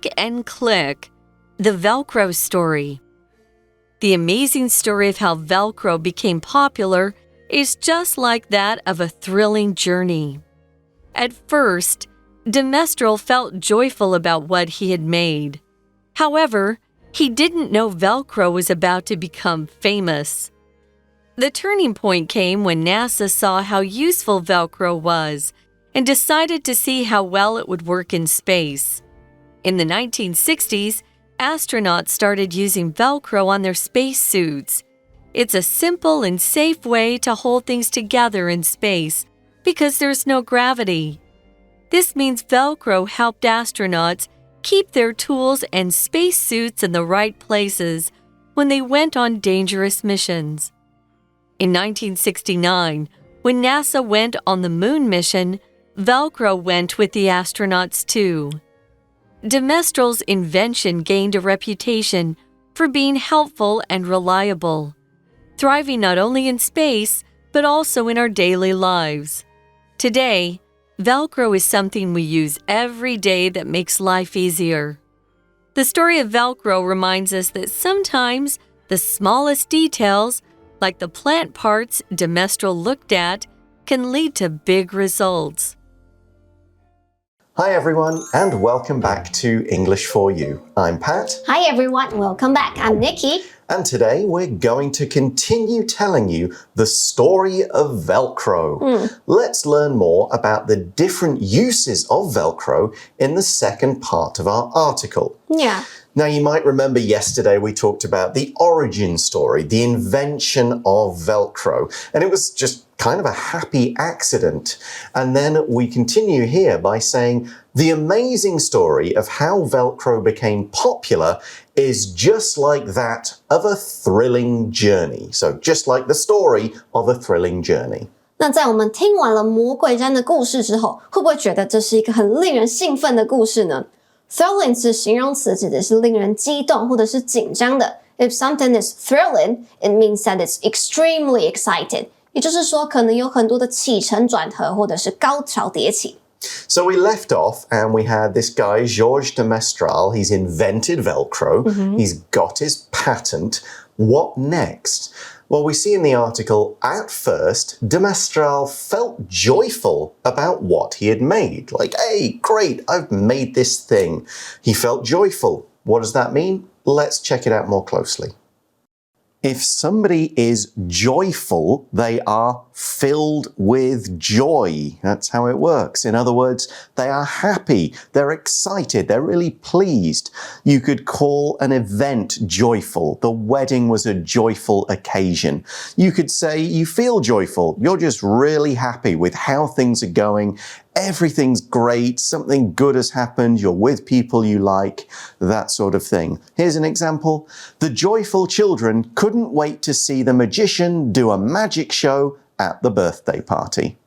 Click and click. The Velcro story. The amazing story of how Velcro became popular is just like that of a thrilling journey. At first, Demestral felt joyful about what he had made. However, he didn't know Velcro was about to become famous. The turning point came when NASA saw how useful Velcro was and decided to see how well it would work in space. In the 1960s, astronauts started using Velcro on their spacesuits. It's a simple and safe way to hold things together in space because there's no gravity. This means Velcro helped astronauts keep their tools and spacesuits in the right places when they went on dangerous missions. In 1969, when NASA went on the moon mission, Velcro went with the astronauts too. Demestral's invention gained a reputation for being helpful and reliable, thriving not only in space but also in our daily lives. Today, Velcro is something we use every day that makes life easier. The story of Velcro reminds us that sometimes the smallest details, like the plant parts Demestral looked at, can lead to big results. Hi everyone, and welcome back to English for You. I'm Pat. Hi everyone, welcome back. I'm Nikki. And today we're going to continue telling you the story of Velcro. Let's learn more about the different uses of Velcro in the second part of our article. Yeah. Now, you might remember yesterday we talked about the origin story, the invention of Velcro, and it was just kind of a happy accident. And then we continue here by saying the amazing story of how Velcro became popular is just like that of a thrilling journey. So just like the story of a thrilling journey. 那在我们听完了魔鬼毡的故事之后，会不会觉得这是一个很令人兴奋的故事呢？ Thrilling 是形容词，指的是令人激动或者是紧张的。If something is thrilling, it means that it's extremely excited. 也就是说，可能有很多的起承转合，或者是高潮迭起。So we left off and we had this guy, Georges de Mestral. He's invented Velcro. He's got his patent. What next? Well, we see in the article, at first, de Mestral felt joyful about what he had made. Like, hey, great, I've made this thing. He felt joyful. What does that mean? Let's check it out more closely. If somebody is joyful, they are filled with joy. That's how it works. In other words, they are happy, they're excited, they're really pleased. You could call an event joyful. The wedding was a joyful occasion. You could say you feel joyful. You're just really happy with how things are going. Everything's great, something good has happened, you're with people you like, that sort of thing. Here's an example. The joyful children couldn't wait to see the magician do a magic show at the birthday party.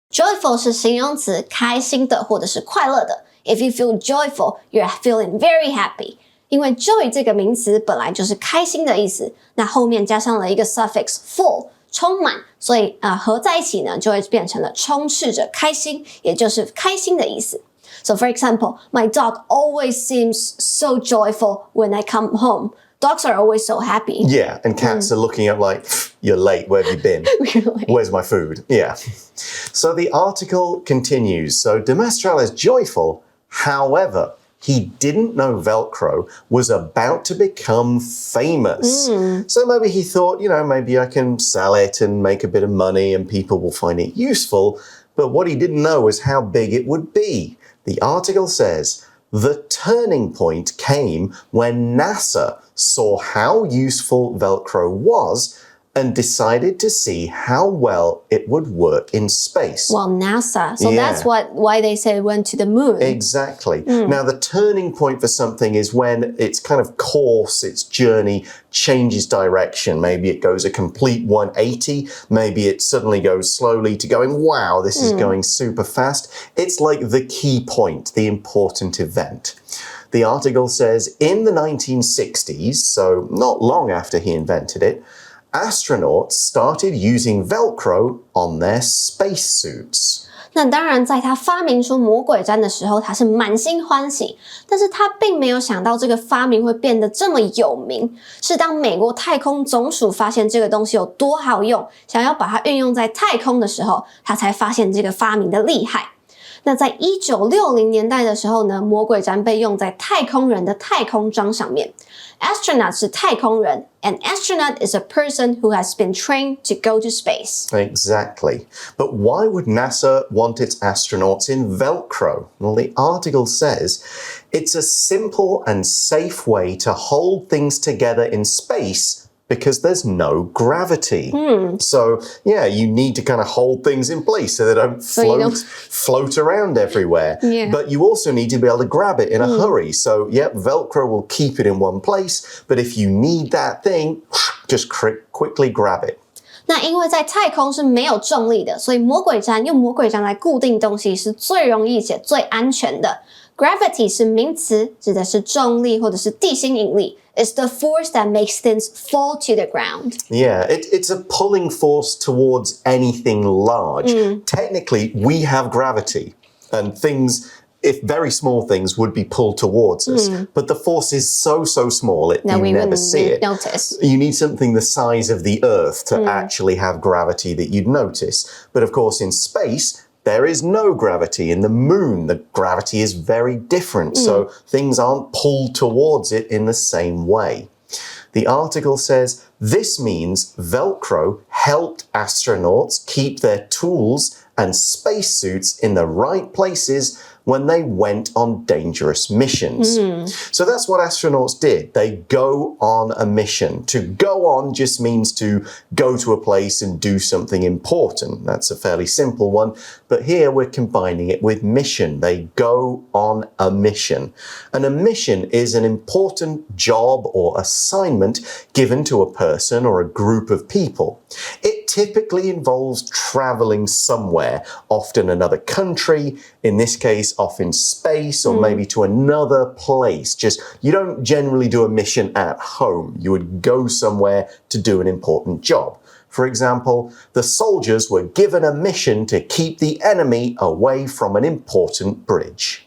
Joyful 是形容词，开心的或者是快乐的。If you feel joyful, you're feeling very happy. 因为 joy 这个名词本来就是开心的意思，那后面加上了一个 suffix full。充满，所以合在一起呢，就会变成了充斥着开心，也就是开心的意思。So for example, my dog always seems so joyful when I come home. Dogs are always so happy. Yeah, and cats are looking up like, you're late, where have you been? Really? Where's my food? Yeah. So the article continues. So de Mestral is joyful, however, he didn't know Velcro was about to become famous. So maybe he thought, maybe I can sell it and make a bit of money and people will find it useful. But what he didn't know was how big it would be. The article says, the turning point came when NASA saw how useful Velcro was and decided to see how well it would work in space. Well, NASA. So that's why they said it went to the moon. Exactly. Now, the turning point for something is when its kind of course, its journey changes direction. Maybe it goes a complete 180. Maybe it suddenly goes slowly to going, wow, this is going super fast. It's like the key point, the important event. The article says in the 1960s, so not long after he invented it, astronauts started using Velcro on their spacesuits. 那当然，在他发明出魔鬼毡的时候，他是满心欢喜，但是他并没有想到这个发明会变得这么有名。是当美国太空总署发现这个东西有多好用，想要把它运用在太空的时候，他才发现这个发明的厉害。那在1960年代的时候呢，魔鬼毡被用在太空人的太空装上面。Astronaut 是太空人 ，an astronaut is a person who has been trained to go to space. Exactly. But why would NASA want its astronauts in Velcro? Well, the article says it's a simple and safe way to hold things together in space because there's no gravity. So, yeah, you need to kind of hold things in place so they don't float around everywhere. Yeah. But you also need to be able to grab it in a hurry. So, yep, Velcro will keep it in one place. But if you need that thing, just quickly grab it. 那因为在太空是没有重力的，所以魔鬼毡用魔鬼毡来固定东西是最容易且最安全的。Gravity 是名词，指的是重力或者是地心引力。It's the force that makes things fall to the ground. Yeah, it's a pulling force towards anything large. Technically, we have gravity, and things, if very small things, would be pulled towards us. But the force is so small, you never see it. Notice. You need something the size of the Earth to actually have gravity that you'd notice. But of course, in space, there is no gravity. In the moon, the gravity is very different, so things aren't pulled towards it in the same way. The article says this means Velcro helped astronauts keep their tools and spacesuits in the right places when they went on dangerous missions. So that's what astronauts did. They go on a mission. To go on just means to go to a place and do something important. That's a fairly simple one. But here we're combining it with mission. They go on a mission. And a mission is an important job or assignment given to a person or a group of people. It typically involves traveling somewhere, often another country, in this case, off in space, or maybe to another place. Just, you don't generally do a mission at home. You would go somewhere to do an important job. For example, the soldiers were given a mission to keep the enemy away from an important bridge.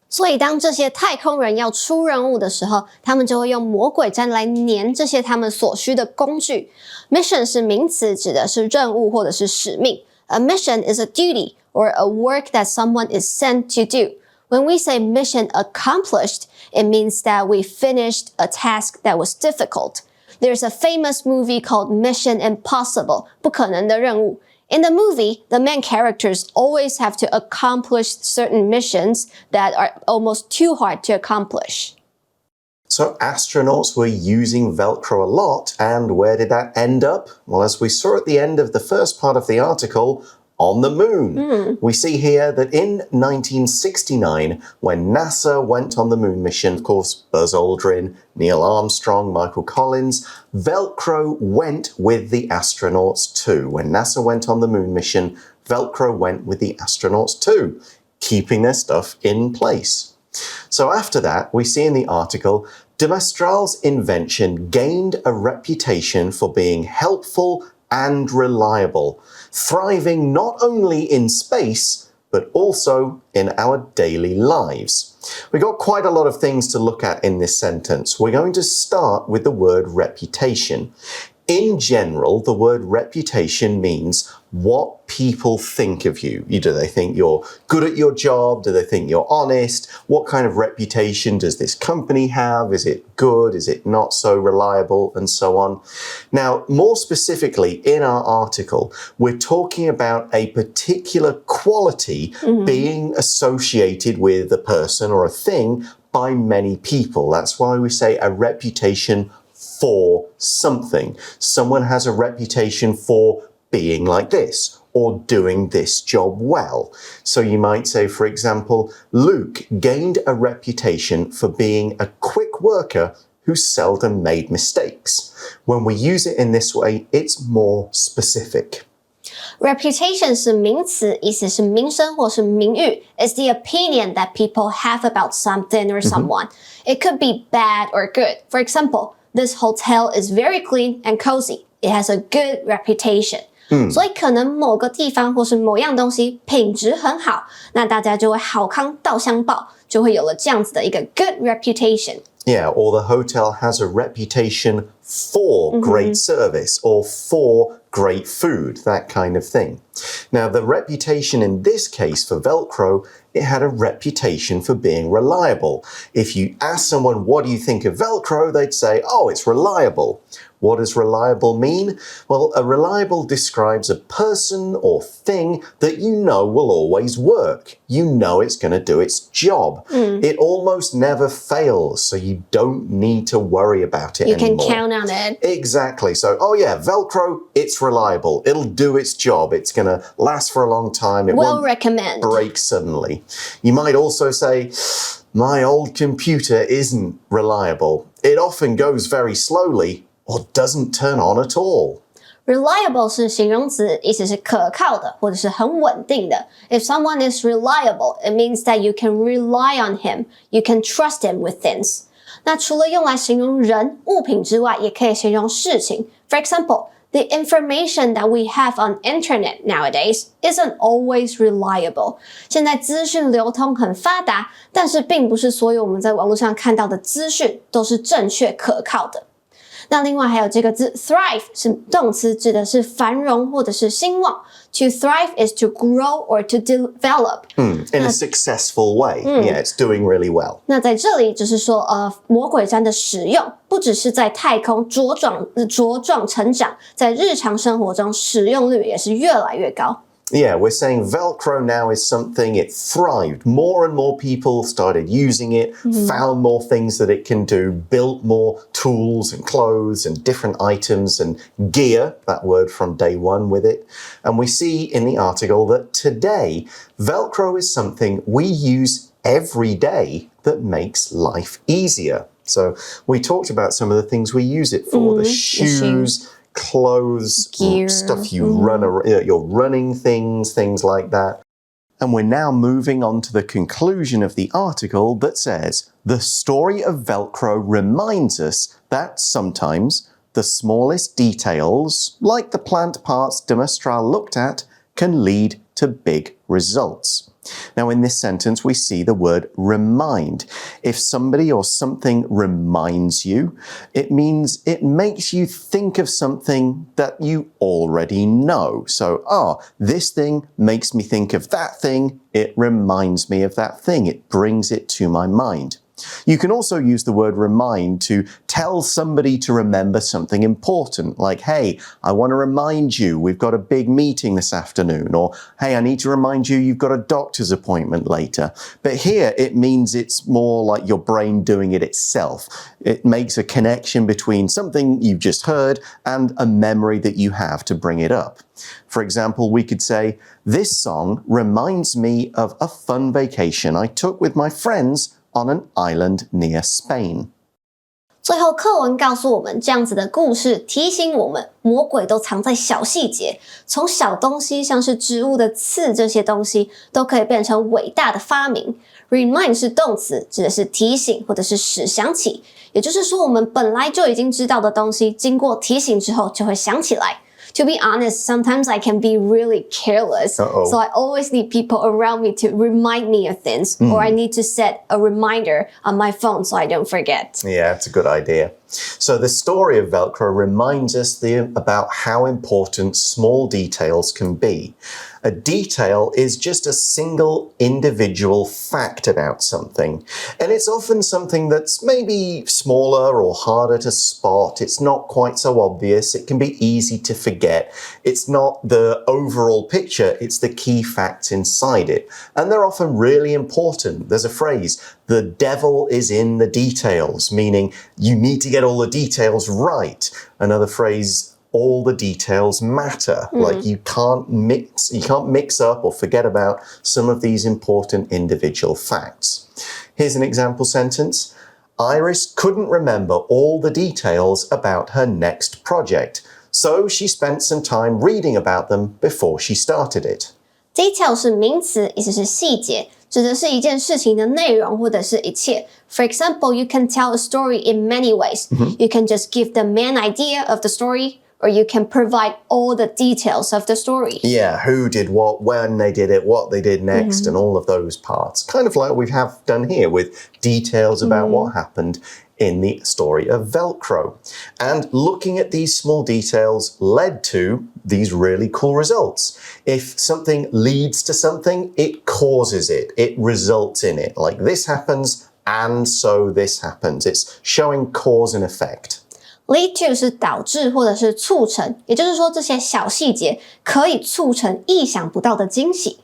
所以当这些太空人要出任务的时候，他们就会用魔鬼毡来粘这些他们所需的工具。Mission 是名词，指的是任务或者是使命。A mission is a duty or a work that someone is sent to do. When we say mission accomplished, it means that we finished a task that was difficult. There's a famous movie called Mission Impossible, 不可能的任务。In the movie, the main characters always have to accomplish certain missions that are almost too hard to accomplish. So astronauts were using Velcro a lot, and where did that end up? Well, as we saw at the end of the first part of the article, on the moon. We see here that in 1969, when NASA went on the moon mission, of course, Buzz Aldrin, Neil Armstrong, Michael Collins, Velcro went with the astronauts too. When NASA went on the moon mission, Velcro went with the astronauts too, keeping their stuff in place. So after that, we see in the article, de Mestral's invention gained a reputation for being helpful and reliable, thriving not only in space, but also in our daily lives. We got quite a lot of things to look at in this sentence. We're going to start with the word reputation. In general, the word reputation means what people think of you. Do they think you're good at your job? Do they think you're honest? What kind of reputation does this company have? Is it good? Is it not so reliable? And so on. Now, more specifically, in our article, we're talking about a particular quality being associated with a person or a thing by many people. That's why we say a reputation for something. Someone has a reputation for being like this or doing this job well. So you might say, for example, Luke gained a reputation for being a quick worker who seldom made mistakes. When we use it in this way, it's more specific. Reputation 是名词，意思是名声或是名誉。It's the opinion that people have about something or someone. It could be bad or good. For example, this hotel is very clean and cozy. It has a good reputation. 所以可能某个地方或是某样东西品质很好，那大家就会好康道相报，就会有了这样子的一个 good reputation。Yeah, or the hotel has a reputation for great service or for great food, that kind of thing. Now, the reputation in this case for Velcro, it had a reputation for being reliable. If you ask someone, what do you think of Velcro? They'd say, oh, it's reliable. What does reliable mean? Well, a reliable describes a person or thing that you know will always work. You know it's going to do its job. It almost never fails, so you don't need to worry about it anymore. You can count on it. Exactly. So, oh yeah, Velcro, it's reliable. It'll do its job. It's going to last for a long time. It won't break suddenly. You might also say, my old computer isn't reliable. It often goes very slowly or doesn't turn on at all. Reliable 是形容词，意思是可靠的或者是很稳定的。If someone is reliable, it means that you can rely on him. You can trust him with things. 那除了用来形容人、物品之外，也可以形容事情。For example, the information that we have on internet nowadays isn't always reliable. 现在资讯流通很发达，但是并不是所有我们在网络上看到的资讯都是正确可靠的。那另外还有这个字 thrive 是动词，指的是繁荣或者是兴旺。To thrive is to grow or to develop. In a successful way. Yeah, it's doing really well. 那在这里就是说魔鬼毡的使用不只是在太空茁壮成长，在日常生活中使用率也是越来越高。Yeah, we're saying Velcro now is something, it thrived. More and more people started using it, found more things that it can do, built more tools and clothes and different items and gear, that word from day one with it. And we see in the article that today, Velcro is something we use every day that makes life easier. So we talked about some of the things we use it for, the shoes, clothes, gear, stuff you run, your running things like that. And we're now moving on to the conclusion of the article that says, the story of Velcro reminds us that sometimes the smallest details, like the plant parts de Mestral looked at, can lead to big results. Now, in this sentence, we see the word remind. If somebody or something reminds you, it means it makes you think of something that you already know. So, this thing makes me think of that thing. It reminds me of that thing. It brings it to my mind. You can also use the word remind to tell somebody to remember something important, like, hey, I want to remind you we've got a big meeting this afternoon, or hey, I need to remind you you've got a doctor's appointment later. But here it means it's more like your brain doing it itself. It makes a connection between something you've just heard and a memory that you have to bring it up. For example, we could say, this song reminds me of a fun vacation I took with my friends on an island near Spain. 最后课文告诉我们，这样子的故事提醒我们，魔鬼都藏在小细节，从小东西像是植物的刺这些东西，都可以变成伟大的发明。Remind 是动词，指的是提醒或者是使想起，也就是说，我们本来就已经知道的东西，经过提醒之后就会想起来。To be honest, sometimes I can be really careless. So I always need people around me to remind me of things, or I need to set a reminder on my phone so I don't forget. Yeah, that's a good idea. So the story of Velcro reminds us about how important small details can be. A detail is just a single individual fact about something. And it's often something that's maybe smaller or harder to spot. It's not quite so obvious. It can be easy to forget. It's not the overall picture. It's the key facts inside it. And they're often really important. There's a phrase, the devil is in the details, meaning you need to get all the details right. Another phrase, all the details matter. Like you can't mix up or forget about some of these important individual facts. Here's an example sentence. Iris couldn't remember all the details about her next project, so she spent some time reading about them before she started it. Detail 是名词，意思是细节，指的是一件事情的内容或者是一切。For example, you can tell a story in many ways. You can just give the main idea of the story, or you can provide all the details of the story. Yeah, who did what, when they did it, what they did next, and all of those parts. Kind of like we have done here with details about what happened in the story of Velcro. And looking at these small details led to these really cool results. If something leads to something, it causes it. It results in it. Like this happens, and so this happens. It's showing cause and effect. Lead to 是导致或者是促成，也就是说这些小细节可以促成意想不到的惊喜。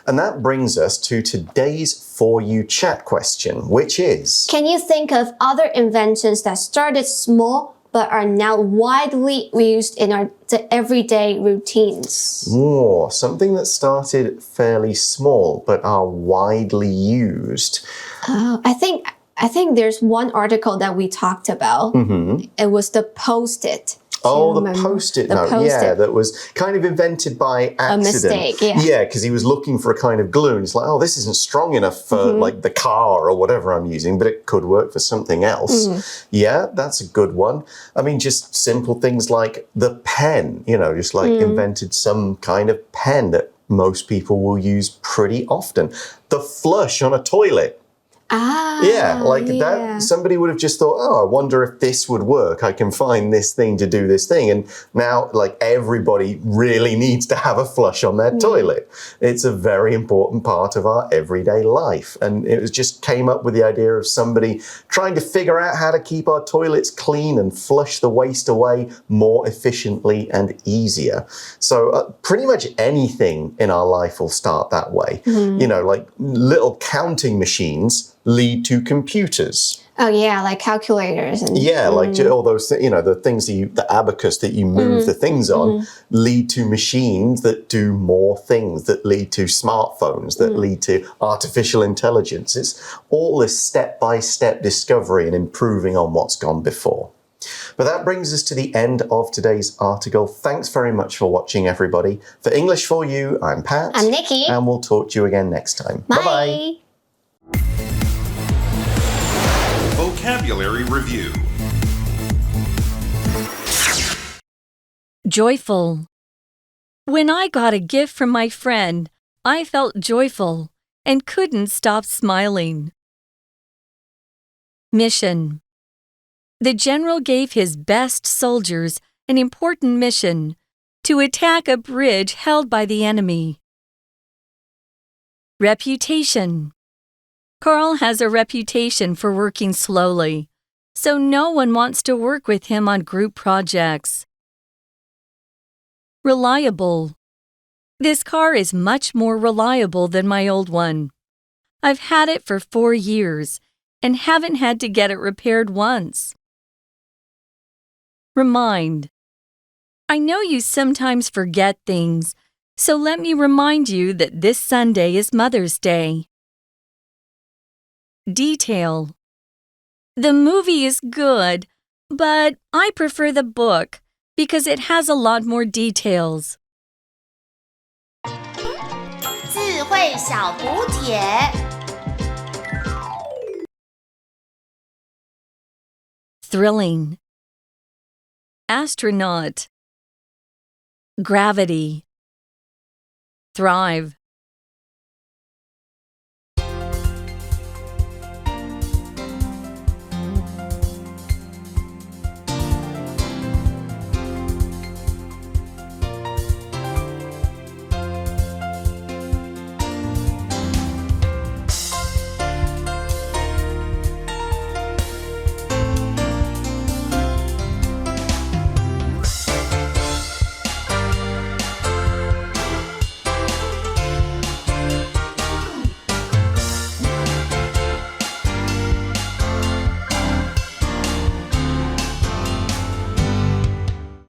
And that brings us to today's For You chat question, which is... Can you think of other inventions that started small but are now widely used in our everyday routines? Oh, something that started fairly small but are widely used. I think there's one article that we talked about. It was the Post-it. Oh, the Post-it note. Yeah, that was kind of invented by accident. A mistake, yeah. Yeah, because he was looking for a kind of glue and he's like, oh, this isn't strong enough for like the car or whatever I'm using, but it could work for something else. Yeah, that's a good one. I mean, just simple things like the pen, just like invented some kind of pen that most people will use pretty often. The flush on a toilet. That somebody would have just thought, oh, I wonder if this would work. I can find this thing to do this thing. And now everybody really needs to have a flush on their toilet. It's a very important part of our everyday life. And it was just came up with the idea of somebody trying to figure out how to keep our toilets clean and flush the waste away more efficiently and easier. So pretty much anything in our life will start that way. Like little counting machines lead to computers. Oh yeah, like calculators and like all those the things the abacus that you move the things on lead to machines that do more things, that lead to smartphones, that lead to artificial intelligence. It's all this step-by-step discovery and improving on what's gone before. But that brings us to the end of today's article. Thanks very much for watching, everybody. For English for You, I'm Pat. I'm Nikki. And we'll talk to you again next time. Bye. Vocabulary Review. Joyful. When I got a gift from my friend, I felt joyful and couldn't stop smiling. Mission. The general gave his best soldiers an important mission to attack a bridge held by the enemy. Reputation. Carl has a reputation for working slowly, so no one wants to work with him on group projects. Reliable. This car is much more reliable than my old one. I've had it for 4 years and haven't had to get it repaired once. Remind. I know you sometimes forget things, so let me remind you that this Sunday is Mother's Day. Detail. The movie is good, but I prefer the book because it has a lot more details. 智慧小补帖 Thrilling. Astronaut. Gravity. Thrive.